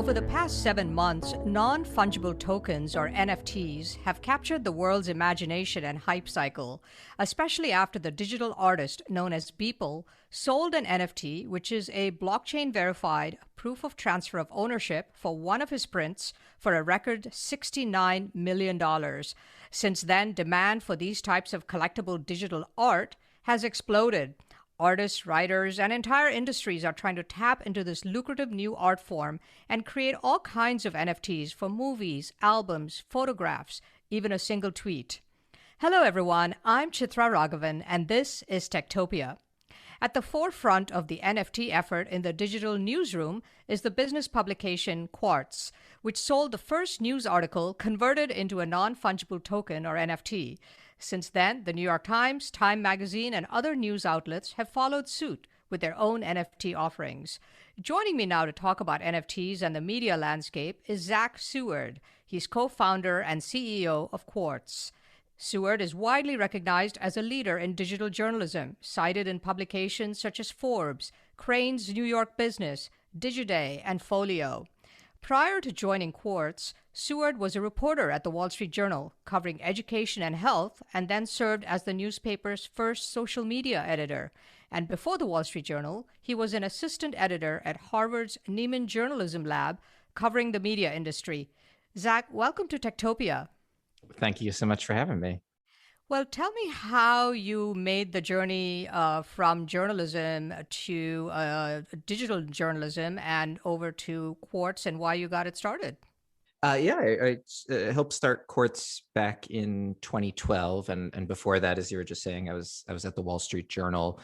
Over the past 7 months, non-fungible tokens, or NFTs, have captured the world's imagination and hype cycle, especially after the digital artist known as Beeple sold an NFT, which is a blockchain-verified proof of transfer of ownership for one of his prints for a record $69 million. Since then, demand for these types of collectible digital art has exploded. Artists, writers, and entire industries are trying to tap into this lucrative new art form and create all kinds of NFTs for movies, albums, photographs, even a single tweet. Hello, everyone. I'm Chitra Ragavan, and this is Techtopia. At the forefront of the NFT effort in the digital newsroom is the business publication Quartz, which sold the first news article converted into a non-fungible token, or NFT. Since then, the New York Times, Time Magazine, and other news outlets have followed suit with their own NFT offerings. Joining me now to talk about NFTs and the media landscape is Zach Seward. He's co-founder and CEO of Quartz. Seward is widely recognized as a leader in digital journalism, cited in publications such as Forbes, Crain's New York Business, Digiday, and Folio. Prior to joining Quartz, Seward was a reporter at the Wall Street Journal, covering education and health, and then served as the newspaper's first social media editor. And before the Wall Street Journal, he was an assistant editor at Harvard's Nieman Journalism Lab, covering the media industry. Zach, welcome to Techtopia. Thank you so much for having me. Well, tell me how you made the journey from journalism to digital journalism and over to Quartz, and why you got it started. I helped start Quartz back in 2012, and before that, as you were just saying, I was at the Wall Street Journal.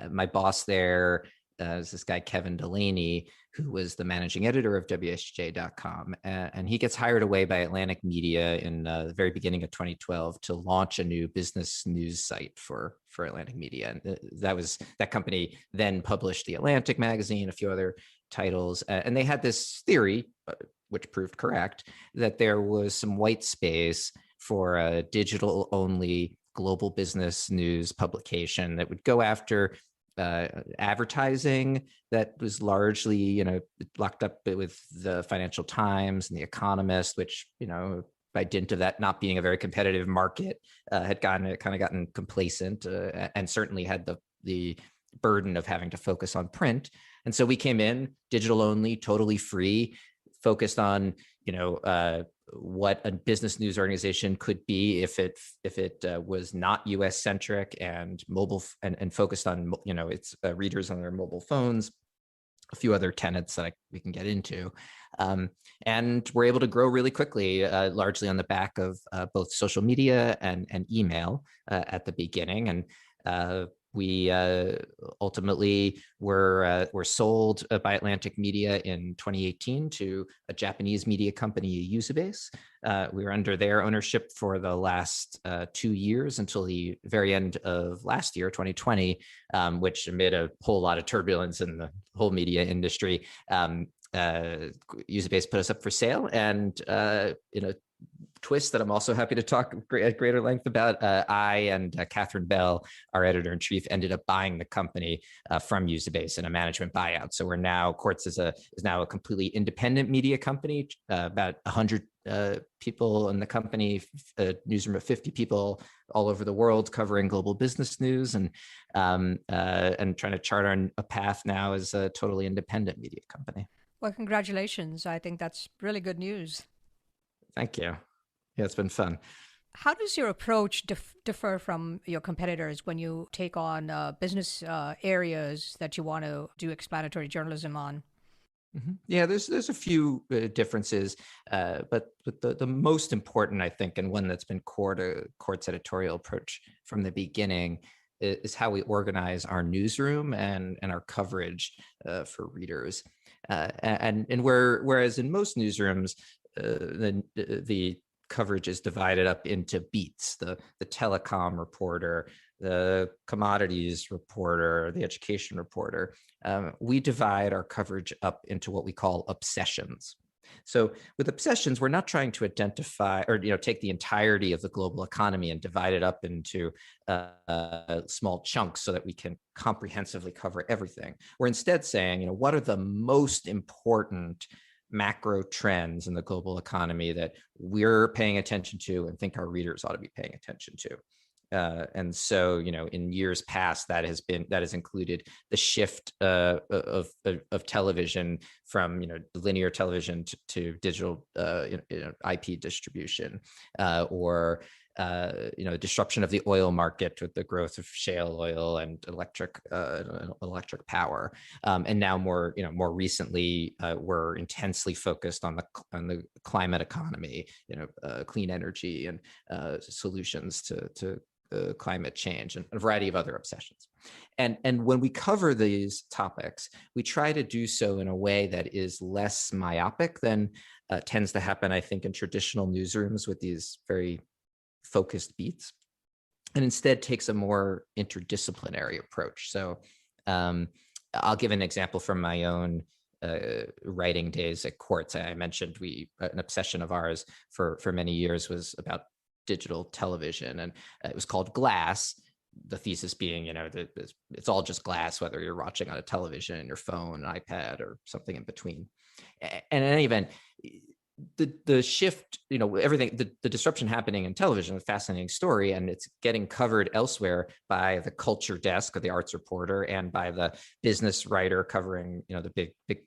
My boss there is this guy Kevin Delaney, who was the managing editor of WSJ.com, and he gets hired away by Atlantic Media in the very beginning of 2012 to launch a new business news site for Atlantic Media. And that company then published the Atlantic magazine, a few other titles, and they had this theory, which proved correct, that there was some white space for a digital-only global business news publication that would go after advertising that was largely, locked up with the Financial Times and the Economist, which, by dint of that not being a very competitive market, had gotten complacent, and certainly had the burden of having to focus on print. And so we came in digital only, totally free, focused on, what a business news organization could be if it was not US centric and mobile and focused on, its readers on their mobile phones, a few other tenets that we can get into. And we're able to grow really quickly, largely on the back of both social media and email at the beginning. And we ultimately were sold by Atlantic Media in 2018 to a Japanese media company, Usabase. We were under their ownership for the last 2 years until the very end of last year, 2020, which amid a whole lot of turbulence in the whole media industry, Usabase put us up for sale. And in a twist that I'm also happy to talk at greater length about, I and Catherine Bell, our editor-in-chief, ended up buying the company from Usabase in a management buyout. So Quartz is now a completely independent media company, about 100 people in the company, a newsroom of 50 people all over the world covering global business news, and trying to chart a path now as a totally independent media company. Well, congratulations. I think that's really good news. Thank you. Yeah, it's been fun. How does your approach differ from your competitors when you take on business areas that you want to do explanatory journalism on? Mm-hmm. Yeah, there's a few differences, but the most important, I think, and one that's been core to Quartz' editorial approach from the beginning is how we organize our newsroom and our coverage for readers. Whereas in most newsrooms, the coverage is divided up into beats: the telecom reporter, the commodities reporter, the education reporter. We divide our coverage up into what we call obsessions. So with obsessions, we're not trying to identify or take the entirety of the global economy and divide it up into small chunks so that we can comprehensively cover everything. We're instead saying, what are the most important macro trends in the global economy that we're paying attention to and think our readers ought to be paying attention to. And so, in years past, that has included the shift of television from linear television to digital IP distribution, or disruption of the oil market with the growth of shale oil and electric power, and now more recently, we're intensely focused on the climate economy, clean energy and solutions to climate change, and a variety of other obsessions. And when we cover these topics, we try to do so in a way that is less myopic than tends to happen, I think, in traditional newsrooms with these very focused beats, and instead takes a more interdisciplinary approach. So I'll give an example from my own writing days at Quartz. I mentioned an obsession of ours for many years was about digital television, and it was called Glass. The thesis being, it's all just glass, whether you're watching on a television, your phone, an iPad, or something in between. And in any event, the shift, everything, the disruption happening in television, a fascinating story, and it's getting covered elsewhere by the culture desk or the arts reporter, and by the business writer covering, the big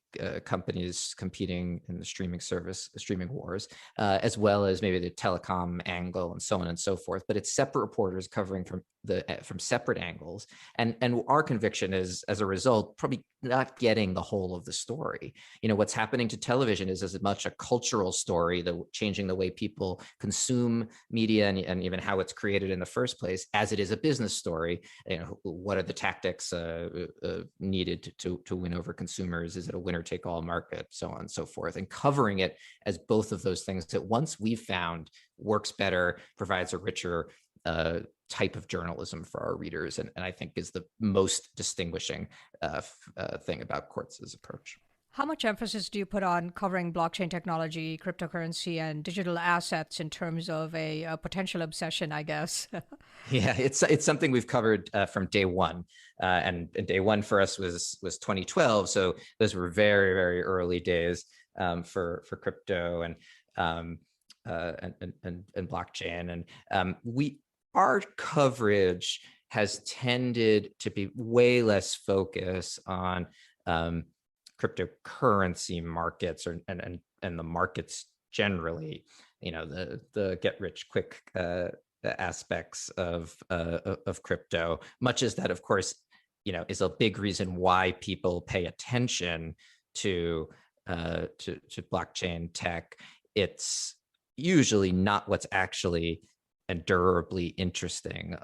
companies competing in the streaming wars, as well as maybe the telecom angle and so on and so forth. But it's separate reporters covering from separate angles, and our conviction is, as a result, probably not getting the whole of the story. What's happening to television is as much a cultural story, changing the way people consume media and even how it's created in the first place, as it is a business story. What are the tactics needed to win over consumers? Is it a winner-take-all market? So on and so forth. And covering it as both of those things that once we've found works better, provides a richer type of journalism for our readers, and I think is the most distinguishing thing about Quartz's approach. How much emphasis do you put on covering blockchain technology, cryptocurrency, and digital assets in terms of a potential obsession, I guess? Yeah, it's something we've covered from day one, and day one for us was 2012. So those were very, very early days for crypto and blockchain, and our coverage has tended to be way less focused on cryptocurrency markets and the markets generally, the get rich quick aspects of crypto, much as that, of course, is a big reason why people pay attention to blockchain tech. It's usually not what's actually and durably interesting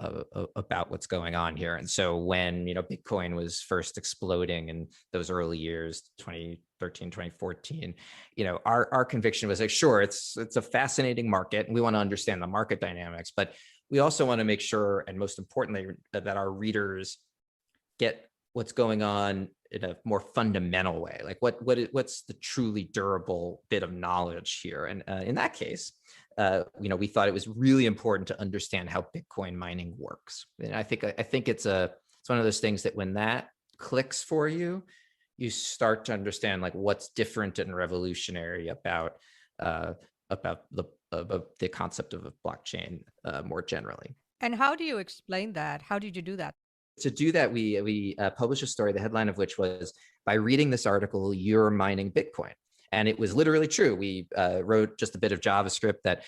about what's going on here. And so when, Bitcoin was first exploding in those early years, 2013, 2014, our conviction was like, sure, it's a fascinating market and we want to understand the market dynamics, but we also want to make sure, and most importantly, that our readers get what's going on in a more fundamental way. Like what's the truly durable bit of knowledge here? And in that case, we thought it was really important to understand how Bitcoin mining works. And I think it's one of those things that when that clicks for you, you start to understand like what's different and revolutionary about the concept of a blockchain more generally. And how do you explain that? How did you do that? To do that, we published a story, the headline of which was, "By reading this article, you're mining Bitcoin." And it was literally true. We wrote just a bit of JavaScript that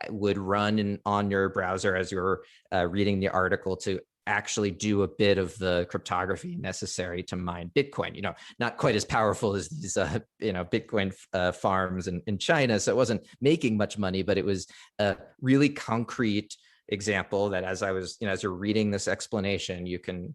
would run on your browser as you were reading the article to actually do a bit of the cryptography necessary to mine Bitcoin. Not quite as powerful as these Bitcoin farms in China. So it wasn't making much money, but it was a really concrete example that as you're reading this explanation, you can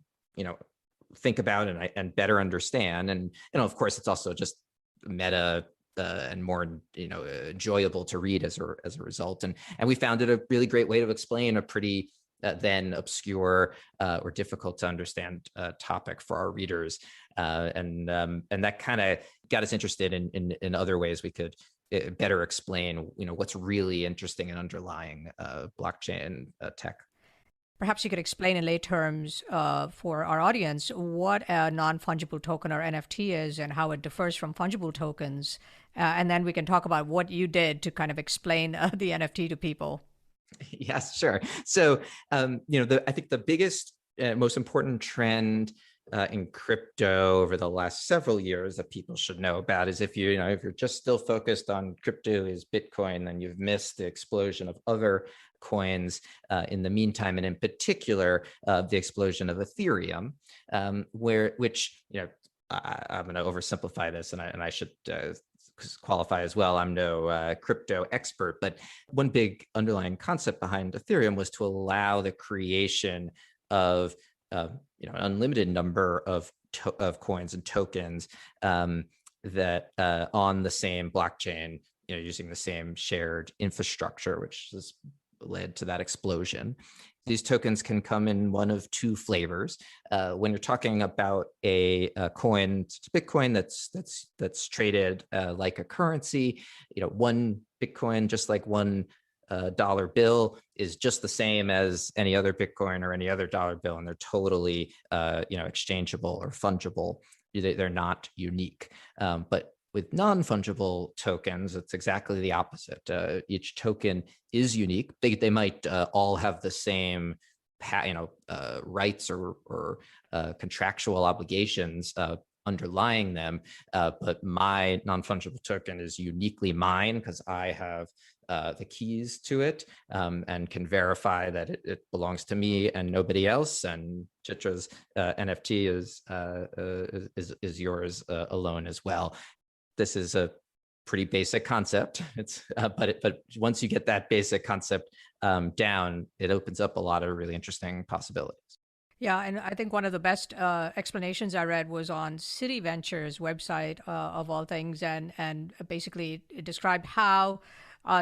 think about and better understand. And of course, it's also just meta and more enjoyable to read as a result. And we found it a really great way to explain a pretty then obscure or difficult to understand topic for our readers. And that kind of got us interested in other ways we could better explain what's really interesting and underlying blockchain tech. Perhaps you could explain in lay terms for our audience what a non-fungible token or NFT is and how it differs from fungible tokens. And then we can talk about what you did to kind of explain the NFT to people. Yes, sure. So, I think the biggest, most important trend in crypto over the last several years that people should know about is if if you're just still focused on crypto is Bitcoin, then you've missed the explosion of other coins in the meantime, and in particular, the explosion of Ethereum, which I'm going to oversimplify this, and I should qualify as well. I'm no crypto expert, but one big underlying concept behind Ethereum was to allow the creation of an unlimited number of coins and tokens that on the same blockchain, using the same shared infrastructure, which has led to that explosion. These tokens can come in one of two flavors. When you're talking about a coin, it's Bitcoin that's traded like a currency. One Bitcoin, just like one dollar bill, is just the same as any other Bitcoin or any other dollar bill, and they're totally exchangeable or fungible. They're not unique. But with non-fungible tokens, it's exactly the opposite. Each token is unique. They might all have the same rights or contractual obligations underlying them, but my non-fungible token is uniquely mine because I have the keys to it and can verify that it belongs to me and nobody else. And Chitra's NFT is yours alone as well. This is a pretty basic concept. But once you get that basic concept down, it opens up a lot of really interesting possibilities. Yeah, and I think one of the best explanations I read was on City Ventures website, of all things, and basically it described how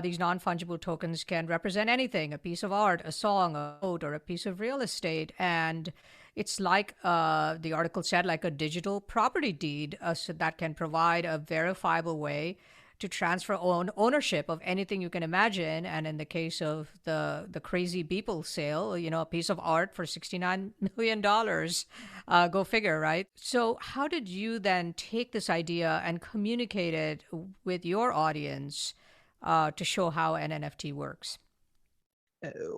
these non-fungible tokens can represent anything: a piece of art, a song, a boat, or a piece of real estate. And it's like the article said, like a digital property deed, so that can provide a verifiable way to transfer ownership of anything you can imagine. And in the case of the crazy Beeple sale, a piece of art for $69 million, go figure, right? So how did you then take this idea and communicate it with your audience to show how an NFT works?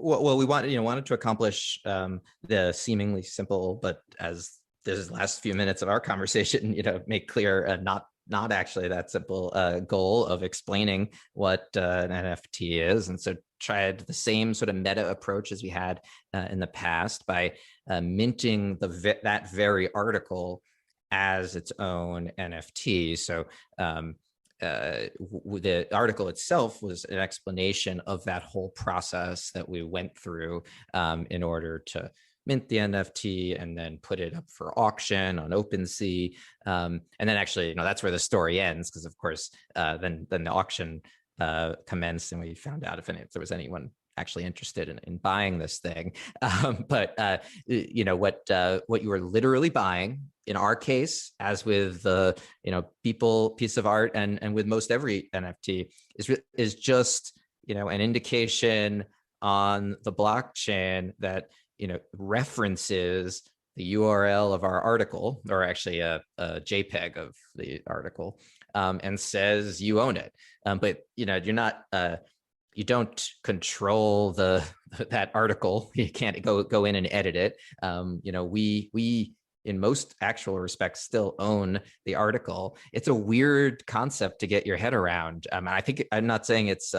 Well, we wanted to accomplish the seemingly simple, but as this last few minutes of our conversation, make clear, not actually that simple goal of explaining what an NFT is. And so tried the same sort of meta approach as we had in the past by minting that very article as its own NFT. So the article itself was an explanation of that whole process that we went through in order to mint the NFT and then put it up for auction on OpenSea. And then actually, that's where the story ends, because of course, then the auction commenced and we found out if there was anyone actually interested in buying this thing. But what you were literally buying, in our case, as with the Beeple piece of art and with most every NFT, is just an indication on the blockchain that references the URL of our article, or actually a JPEG of the article, and says you own it. But you're not. You don't control that article. You can't go in and edit it. We in most actual respects still own the article. It's a weird concept to get your head around. I think I'm not saying it's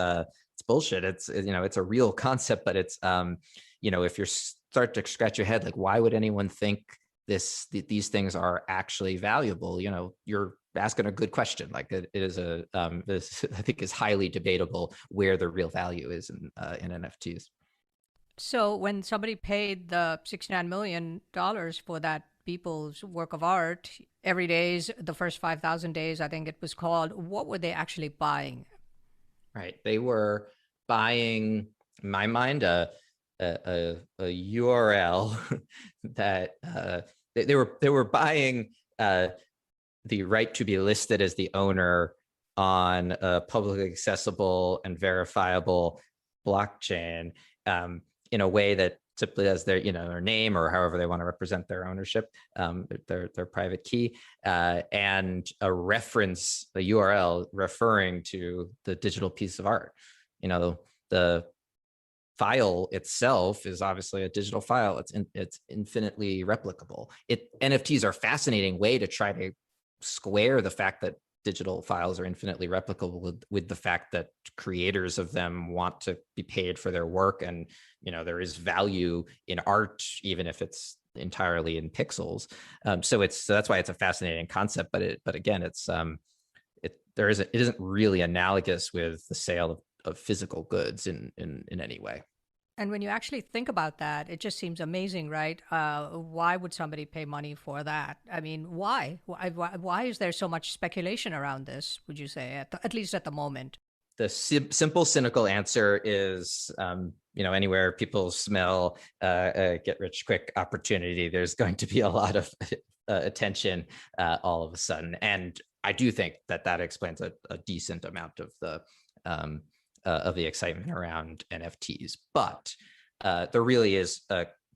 bullshit. It's a real concept, but it's if you start to scratch your head, like, why would anyone think these things are actually valuable? You're asking a good question. Like, it is this, I think, is highly debatable where the real value is in NFTs. So when somebody paid the $69 million for that Beeple's work of art, every day's the first 5,000 days, I think it was called, what were they actually buying? Right. They were buying, in my mind, a URL that they were buying the right to be listed as the owner on a publicly accessible and verifiable blockchain in a way that simply as their, their name or however they want to represent their ownership, their private key, and a reference, a URL referring to the digital piece of art. The file itself is obviously a digital file. It's infinitely replicable. NFTs are a fascinating way to try to square the fact that digital files are infinitely replicable with the fact that creators of them want to be paid for their work, and there is value in art even if it's entirely in pixels. So that's why it's a fascinating concept. But again, it isn't really analogous with the sale of physical goods in any way. And when you actually think about that, it just seems amazing, right? Why would somebody pay money for that? I mean, why? Why is there so much speculation around this, would you say, at least at the moment? The simple, cynical answer is, anywhere people smell get rich quick opportunity, there's going to be a lot of attention all of a sudden. And I do think that explains a decent amount of the excitement around NFTs. But there really is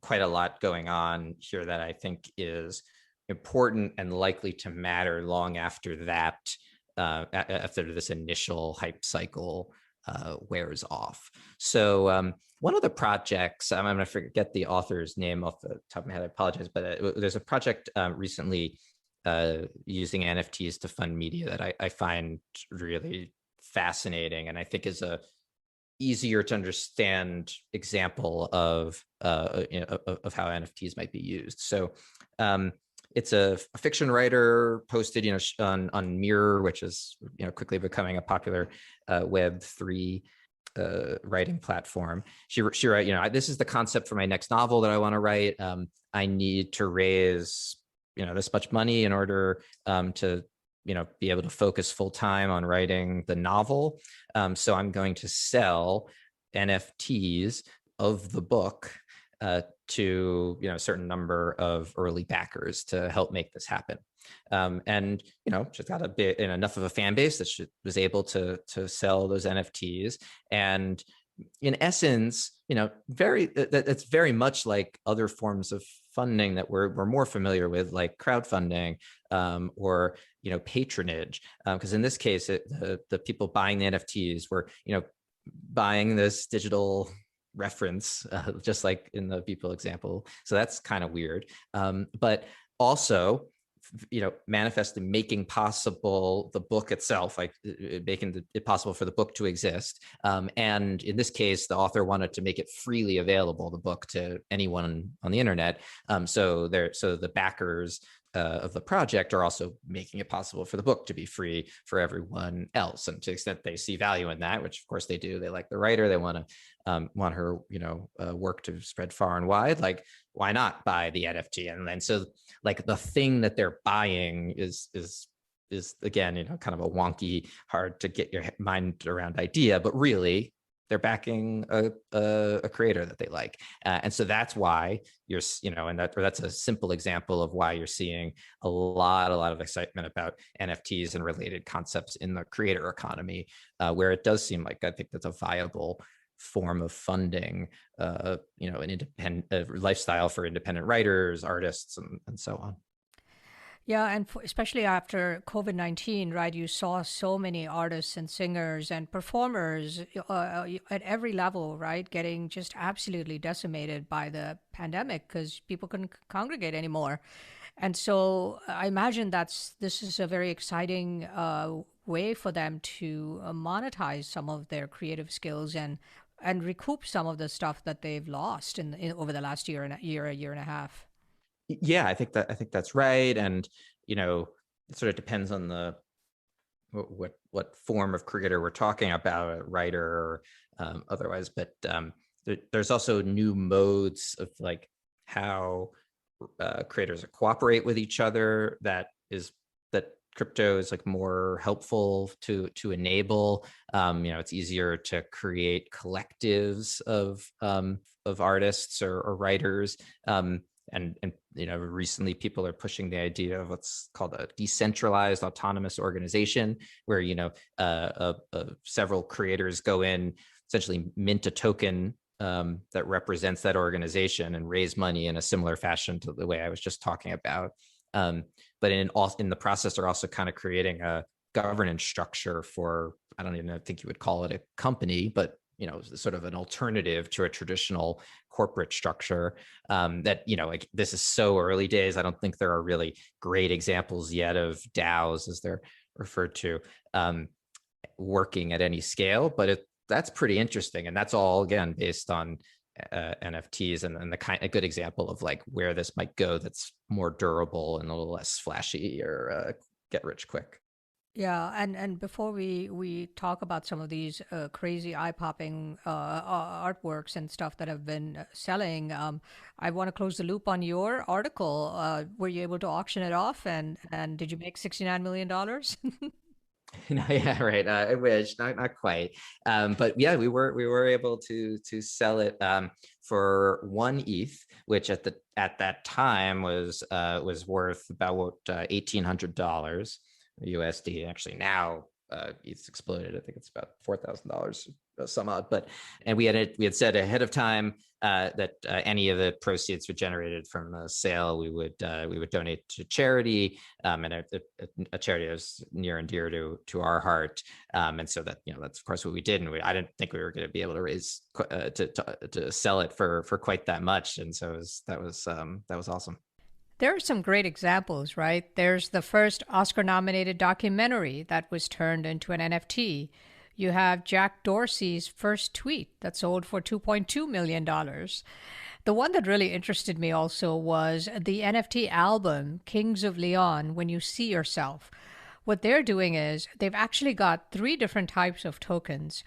quite a lot going on here that I think is important and likely to matter long after that, after this initial hype cycle wears off. So one of the projects, I'm going to forget the author's name off the top of my head, I apologize, but there's a project recently using NFTs to fund media that I find really fascinating, and I think is a easier to understand example of how NFTs might be used. So it's a fiction writer posted, on Mirror, which is quickly becoming a popular Web3 writing platform. She wrote, this is the concept for my next novel that I want to write. I need to raise this much money in order to be able to focus full time on writing the novel. So I'm going to sell NFTs of the book to a certain number of early backers to help make this happen. And she's got a bit enough of a fan base that she was able to sell those NFTs. And in essence, that's very much like other forms of funding that we're more familiar with, like crowdfunding or patronage. Because in this case, the people buying the NFTs were buying this digital reference, just like in the Beeple example. So that's kind of weird. But also, manifesting, making possible the book itself, like making it possible for the book to exist. And in this case, the author wanted to make it freely available, the book, to anyone on the internet. So the backers of the project are also making it possible for the book to be free for everyone else. And to the extent they see value in that, which of course they do, they like the writer, they want her work to spread far and wide, like, why not buy the NFT? And then so like the thing that they're buying is again, kind of a wonky, hard to get your mind around idea, but really they're backing a creator that they like. And so that's why that's a simple example of why you're seeing a lot of excitement about NFTs and related concepts in the creator economy, where it does seem like, I think that's a viable form of funding, an independent lifestyle for independent writers, artists, and so on. Yeah, and especially after COVID-19, right, you saw so many artists and singers and performers at every level, right, getting just absolutely decimated by the pandemic because people couldn't congregate anymore. And so I imagine this is a very exciting way for them to monetize some of their creative skills and recoup some of the stuff that they've lost over the last year and a half. Yeah, I think that's right. And, it sort of depends on what form of creator we're talking about, a writer or otherwise. But there's also new modes of like how creators cooperate with each other that crypto is like more helpful to enable. It's easier to create collectives of artists or writers. And recently people are pushing the idea of what's called a decentralized autonomous organization, where several creators go in, essentially mint a token that represents that organization and raise money in a similar fashion to the way I was just talking about. But in the process, they're also kind of creating a governance structure for, I don't even think you would call it a company, but sort of an alternative to a traditional corporate structure. That like this is so early days. I don't think there are really great examples yet of DAOs, as they're referred to, working at any scale. But that's pretty interesting, and that's all again based on NFTs and a good example of like where this might go. That's more durable and a little less flashy or get rich quick. Yeah, and before we talk about some of these crazy eye-popping artworks and stuff that have been selling, I want to close the loop on your article. Were you able to auction it off, and did you make $69 million? No, yeah, right. I wish, not quite. But yeah, we were able to sell it for 1 ETH, which at that time was worth about $1,800 USD. Actually, now it's exploded. I think it's about $4,000 some odd. And we had said ahead of time that any of the proceeds were generated from the sale, we would donate to charity, and a charity that's near and dear to our heart. And so that's of course what we did. And I didn't think we were going to be able to raise to sell it for quite that much. And so that was awesome. There are some great examples, right? There's the first Oscar-nominated documentary that was turned into an NFT. You have Jack Dorsey's first tweet that sold for $2.2 million. The one that really interested me also was the NFT album, Kings of Leon, When You See Yourself. What they're doing is they've actually got 3 different types of tokens.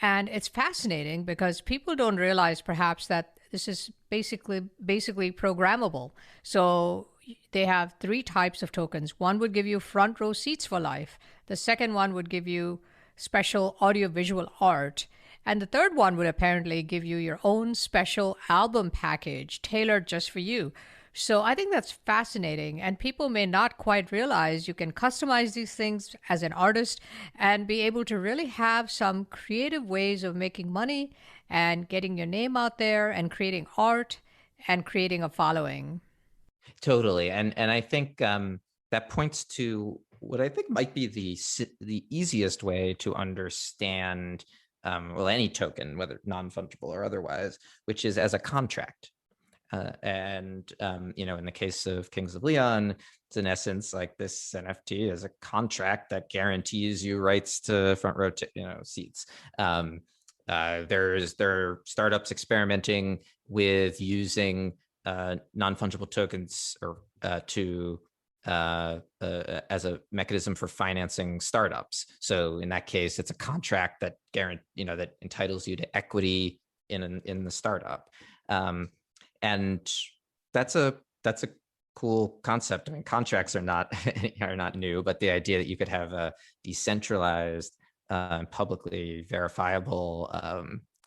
And it's fascinating because people don't realize perhaps that this is basically programmable. So they have 3 types of tokens. One would give you front row seats for life. The second one would give you special audiovisual art. And the third one would apparently give you your own special album package tailored just for you. So I think that's fascinating, and people may not quite realize you can customize these things as an artist and be able to really have some creative ways of making money and getting your name out there and creating art and creating a following. Totally. And I think that points to what I think might be the easiest way to understand any token, whether non-fungible or otherwise, which is as a contract. In the case of Kings of Leon, it's in essence like this NFT is a contract that guarantees you rights to front row seats. There are startups experimenting with using non-fungible tokens or as a mechanism for financing startups. So in that case, it's a contract that that entitles you to equity in the startup. And that's a cool concept. I mean, contracts are not new, but the idea that you could have a decentralized, publicly verifiable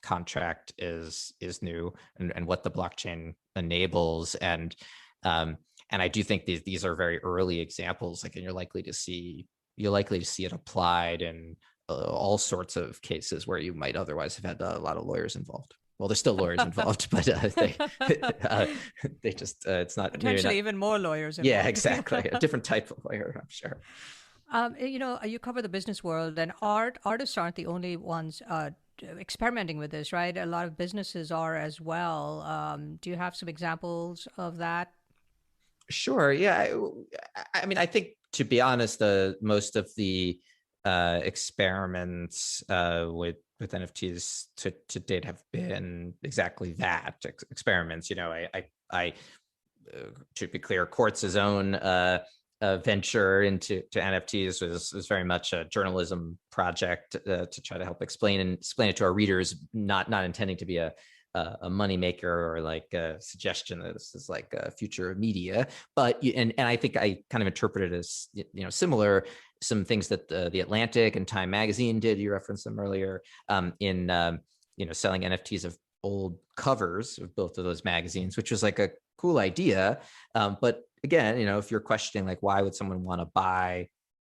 contract is new, and what the blockchain enables. And I do think these are very early examples. Like, and you're likely to see it applied in all sorts of cases where you might otherwise have had a lot of lawyers involved. Well, there's still lawyers involved, but they just it's not potentially even more lawyers involved. Yeah, exactly. A different type of lawyer, I'm sure. You cover the business world, and artists aren't the only ones experimenting with this, right? A lot of businesses are as well. Do you have some examples of that? Sure. Yeah. I mean, I think, to be honest, most of the experiments with NFTs to date have been exactly that, experiments. I to be clear, Quartz's own venture into NFTs was very much a journalism project to try to help explain it to our readers, not intending to be a moneymaker or like a suggestion that this is like a future of media. But and I think I kind of interpret it as similar. Some things that the Atlantic and Time Magazine did, you referenced them earlier, in selling NFTs of old covers of both of those magazines, which was like a cool idea. But again, if you're questioning like why would someone want to buy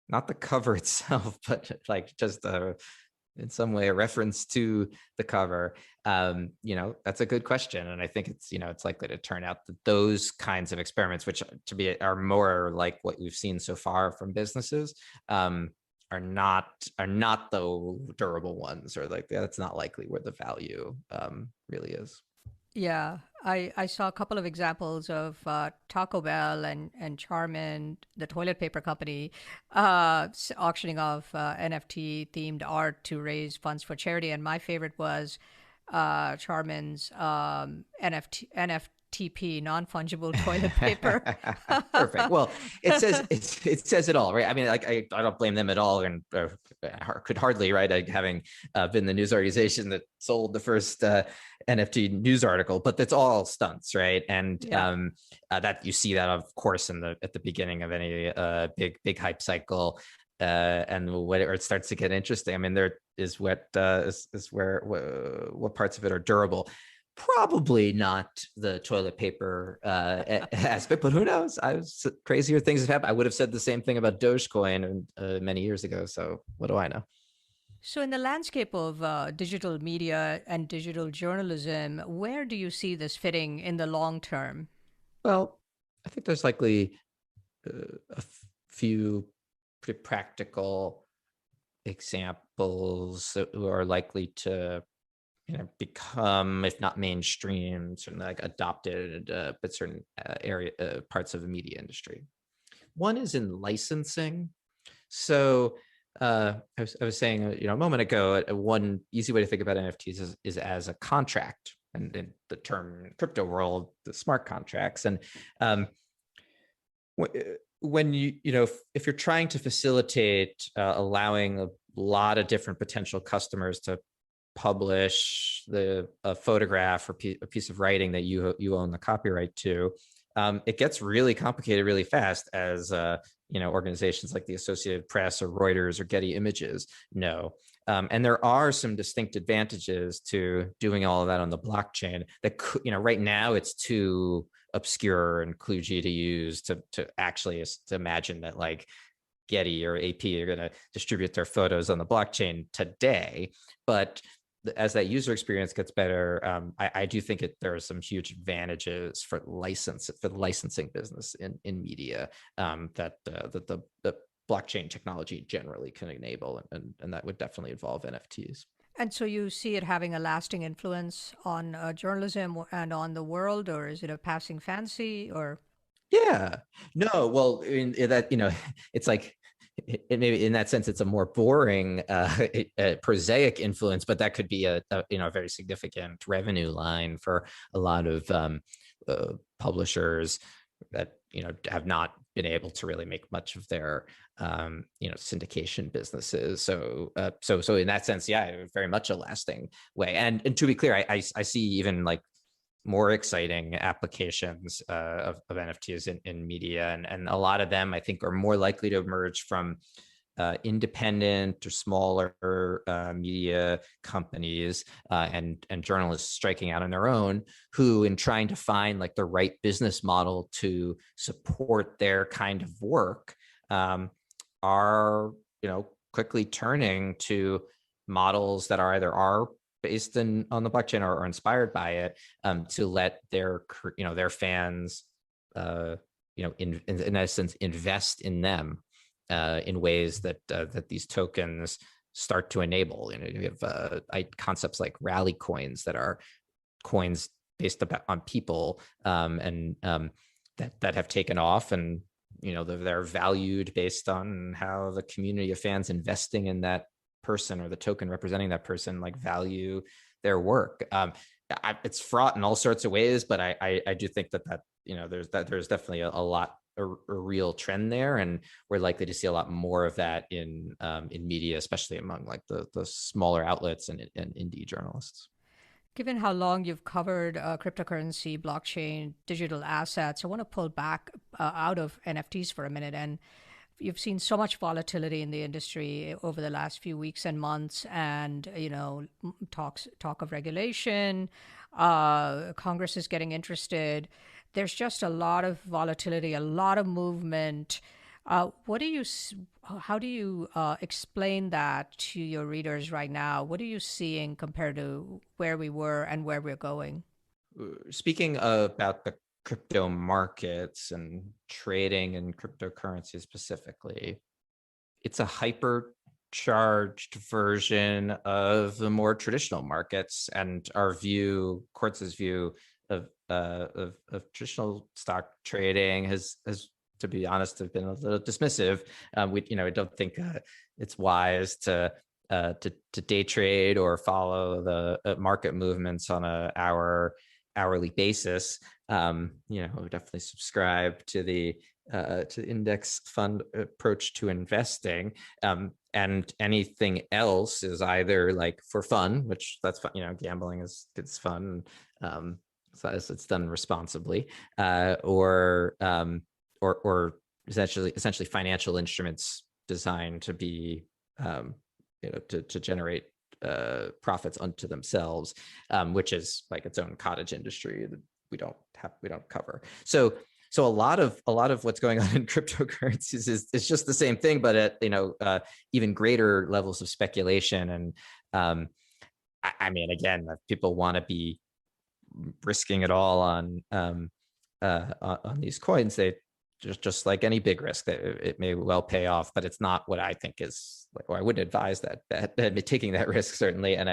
not the cover itself, but like just in some way a reference to the cover? That's a good question. And I think it's likely to turn out that those kinds of experiments, which to be are more like what we've seen so far from businesses, are not the durable ones, or like that's not likely where the value really is. Yeah, I saw a couple of examples of Taco Bell and Charmin, the toilet paper company, auctioning off NFT themed art to raise funds for charity. And my favorite was Charmin's NFTP, non-fungible toilet paper. Perfect. Well, it says it all, right? I mean, like I don't blame them at all, and could hardly, right? Having been the news organization that sold the first NFT news article, but that's all stunts, right? And Yeah. that you see that, of course, at the beginning of any big hype cycle. And where it starts to get interesting, I mean, there is what parts of it are durable. Probably not the toilet paper aspect, but who knows? Crazier things have happened. I would have said the same thing about Dogecoin many years ago. So what do I know? So, in the landscape of digital media and digital journalism, where do you see this fitting in the long term? Well, I think there's likely a few pretty practical examples that are likely to become, if not mainstream, certainly like adopted, but certain parts of the media industry. One is in licensing. So I was saying, a moment ago, one easy way to think about NFTs is as a contract, and in the term crypto world, the smart contracts. And when if you're trying to facilitate allowing a lot of different potential customers to publish a photograph or a piece of writing that you own the copyright to, it gets really complicated really fast, as organizations like the Associated Press or Reuters or Getty Images know. And there are some distinct advantages to doing all of that on the blockchain that could, right now it's too obscure and kludgy to use to actually to imagine that like Getty or AP are going to distribute their photos on the blockchain today. But as that user experience gets better, I do think there are some huge advantages for the licensing business in media that the blockchain technology generally can enable, and that would definitely involve NFTs. And so you see it having a lasting influence on journalism and on the world, or is it a passing fancy? Or Yeah, no, well, in that, it's like, maybe in that sense, it's a more boring, prosaic influence, but that could be a very significant revenue line for a lot of publishers that have not been able to really make much of their syndication businesses. So in that sense, yeah, very much a lasting way. And to be clear, I see even like more exciting applications of NFTs in media, and a lot of them I think are more likely to emerge from independent or smaller media companies and journalists striking out on their own, who, in trying to find like the right business model to support their kind of work, are quickly turning to models that are either based on the blockchain or inspired by it, to let their fans in essence invest in them in ways that these tokens start to enable. You have concepts like rally coins that are coins based on people, and that have taken off, and they're valued based on how the community of fans investing in that person or the token representing that person like value their work. It's fraught in all sorts of ways, but I do think that there's definitely a real trend there, and we're likely to see a lot more of that in media, especially among like the smaller outlets and indie journalists. given how long you've covered cryptocurrency, blockchain, digital assets, I want to pull back out of NFTs for a minute. And you've seen so much volatility in the industry over the last few weeks and months, and talk of regulation. Congress is getting interested. There's just a lot of volatility, a lot of movement. What do you? How do you explain that to your readers right now? What are you seeing compared to where we were and where we're going? Speaking about the crypto markets and trading in cryptocurrency specifically, it's a hypercharged version of the more traditional markets, and our view, Quartz's view of traditional stock trading has, to be honest, have been a little dismissive. I don't think it's wise to day trade or follow the market movements on a hourly basis. We definitely subscribe to the index fund approach to investing. And anything else is either like for fun, which that's fun. Gambling it's fun. So it's done responsibly, or essentially financial instruments designed to be to generate profits unto themselves, which is like its own cottage industry that we don't cover. So a lot of what's going on in cryptocurrencies is just the same thing, but at even greater levels of speculation. And I mean, again, if people want to be risking it all on these coins, they just like any big risk, that it may well pay off, but it's not what I think is like, or I wouldn't advise that taking that risk, certainly. And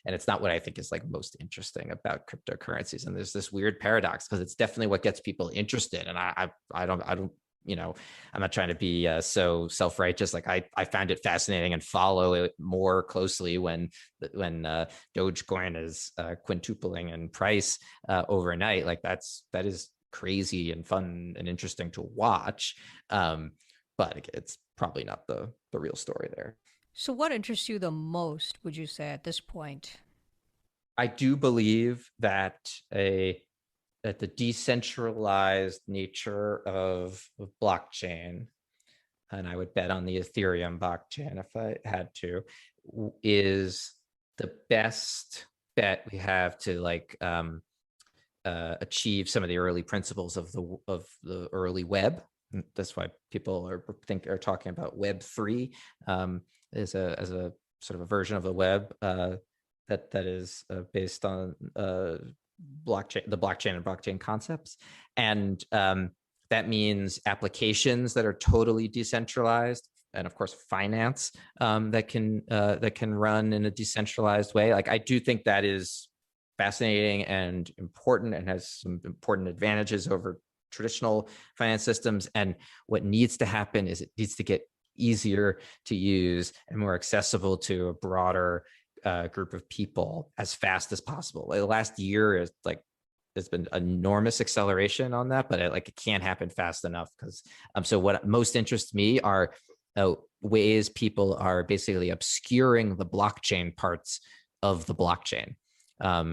it's not what I think is like most interesting about cryptocurrencies. And there's this weird paradox, because it's definitely what gets people interested. And I don't I'm not trying to be so self-righteous. Like I found it fascinating and follow it more closely when Dogecoin is quintupling in price overnight. Like that is crazy and fun and interesting to watch. But it's probably not the real story there. So, what interests you the most, would you say, at this point? I do believe that the decentralized nature of blockchain, and I would bet on the Ethereum blockchain if I had to, is the best bet we have to achieve some of the early principles of the early web. And that's why people are talking about Web 3 as a sort of a version of the web that is based on the blockchain and blockchain concepts. And that means applications that are totally decentralized, and of course finance that can run in a decentralized way. Like I do think that is fascinating and important, and has some important advantages over traditional finance systems. And what needs to happen is it needs to get easier to use and more accessible to a broader group of people as fast as possible. Like the last year is like, there's been enormous acceleration on that, but it can't happen fast enough. Because so what most interests me are ways people are basically obscuring the blockchain parts of the blockchain.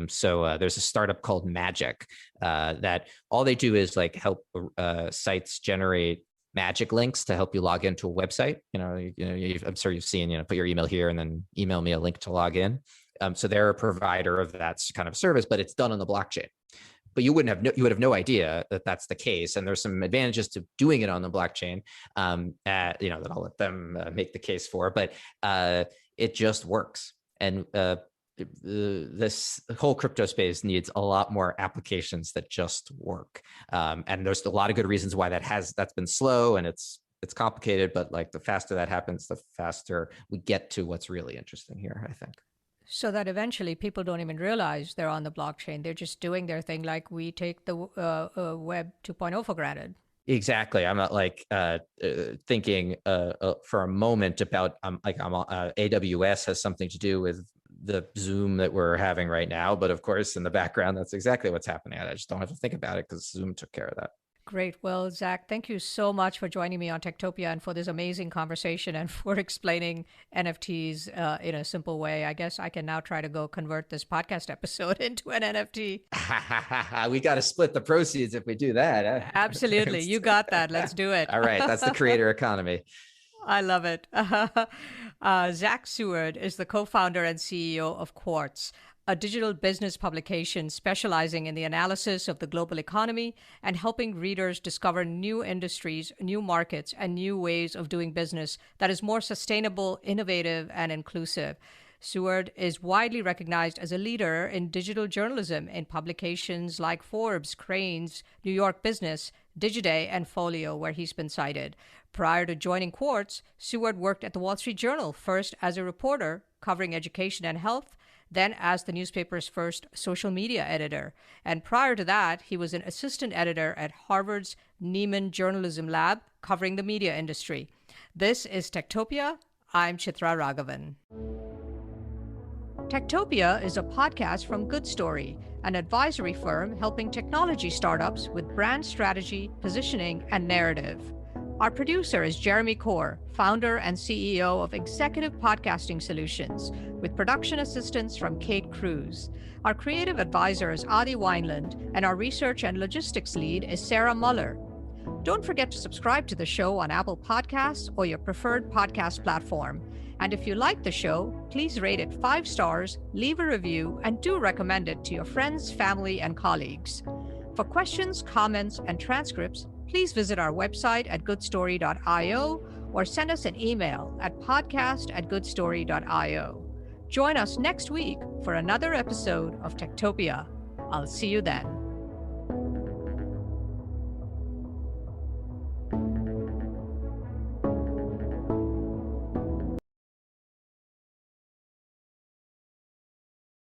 So there's a startup called Magic that all they do is like help sites generate magic links to help you log into a website. I'm sure you've seen, put your email here and then email me a link to log in. So they're a provider of that kind of service, but it's done on the blockchain. But you would have no idea that that's the case. And there's some advantages to doing it on the blockchain that I'll let them make the case for. But it just works. And this whole crypto space needs a lot more applications that just work. And there's a lot of good reasons why that's been slow, and it's complicated, but like the faster that happens, the faster we get to what's really interesting here, I think. So that eventually people don't even realize they're on the blockchain. They're just doing their thing, like we take the Web 2.0 for granted. Exactly. I'm not thinking for a moment about AWS has something to do with the Zoom that we're having right now. But of course, in the background, that's exactly what's happening. I just don't have to think about it because Zoom took care of that. Great. Well, Zach, thank you so much for joining me on Techtopia and for this amazing conversation and for explaining NFTs in a simple way. I guess I can now try to go convert this podcast episode into an NFT. We got to split the proceeds if we do that. Absolutely. You got that. Let's do it. All right. That's the creator economy. I love it. Zach Seward is the co-founder and CEO of Quartz, a digital business publication specializing in the analysis of the global economy and helping readers discover new industries, new markets, and new ways of doing business that is more sustainable, innovative, and inclusive. Seward is widely recognized as a leader in digital journalism in publications like Forbes, Crain's, New York Business, Digiday, and Folio, where he's been cited. Prior to joining Quartz, Seward worked at the Wall Street Journal, first as a reporter covering education and health, then as the newspaper's first social media editor. And prior to that, he was an assistant editor at Harvard's Nieman Journalism Lab, covering the media industry. This is Techtopia. I'm Chitra Ragavan. Techtopia is a podcast from Good Story, an advisory firm helping technology startups with brand strategy, positioning, and narrative. Our producer is Jeremy Kaur, founder and CEO of Executive Podcasting Solutions, with production assistance from Kate Cruz. Our creative advisor is Adi Wineland, and our research and logistics lead is Sarah Muller. Don't forget to subscribe to the show on Apple Podcasts or your preferred podcast platform. And if you like the show, please rate it 5 stars, leave a review, and do recommend it to your friends, family, and colleagues. For questions, comments, and transcripts, please visit our website at goodstory.io or send us an email at podcast@goodstory.io. Join us next week for another episode of Techtopia. I'll see you then.